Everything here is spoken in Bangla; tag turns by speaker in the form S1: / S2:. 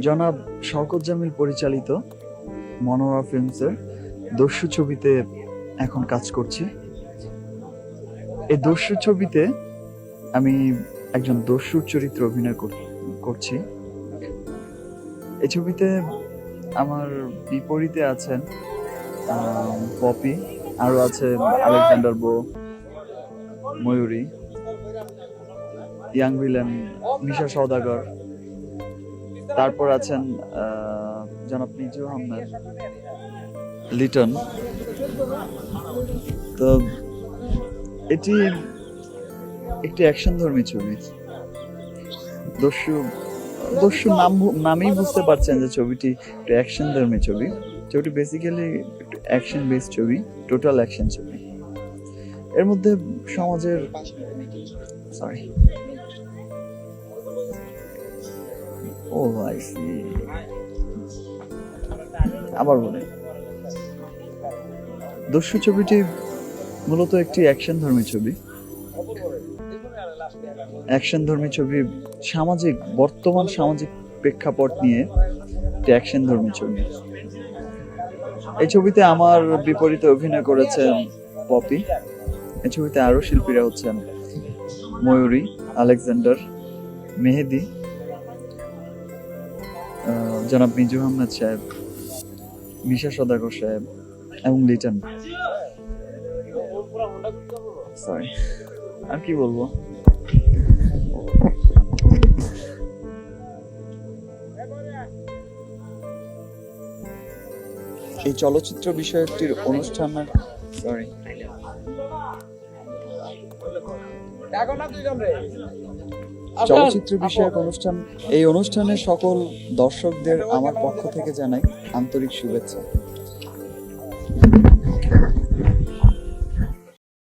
S1: জনাব শওকত জামিল পরিচালিত মনোরা ফিল্মসের দস্যু ছবিতে এখন কাজ করছি। এই দস্যু ছবিতে আমি একজন দস্যুর চরিত্রে অভিনয় করছি। এই ছবিতে আমার বিপরীতে আছেন পপি, আরো আছে আলেকজান্ডার বো, ময়ূরী, ইয়াং ভিলেন মিশা সওদাগর, তারপর আছেন জনাব নিজু আহমেদ, লিটন। তো এটি একটি অ্যাকশন ধর্মী ছবি। দস্যু নামেই বুঝতে পারছেন যে ছবিটি একটা অ্যাকশন ধর্মী ছবি। ছবিটি বেসিক্যালি অ্যাকশন বেসড ছবি, টোটাল অ্যাকশন ছবি। এর মধ্যে সমাজের আই সি, আবার বলে, দস্যু ছবিটি মূলত একটি অ্যাকশন ধর্মী ছবি। অ্যাকশন ধর্মী ছবি, বর্তমান সামাজিক প্রেক্ষাপট নিয়ে একটি অ্যাকশন ধর্মী ছবি। এই ছবিতে আমার বিপরীতে অভিনয় করেছেন পপি। এই ছবিতে আরো শিল্পীরা হচ্ছেন ময়ূরী, আলেকজান্ডার, মেহেদি, জনাব মিজু আহমেদ সাহেব, মিশা সদাগর সাহেব এবং লিটন। সরি, আর কি বলবো। এই চলচ্চিত্র বিষয়কটির অনুষ্ঠানের চলচ্চিত্র বিষয়ক অনুষ্ঠান, এই অনুষ্ঠানে সকল দর্শকদের আমার পক্ষ থেকে জানাই আন্তরিক শুভেচ্ছা।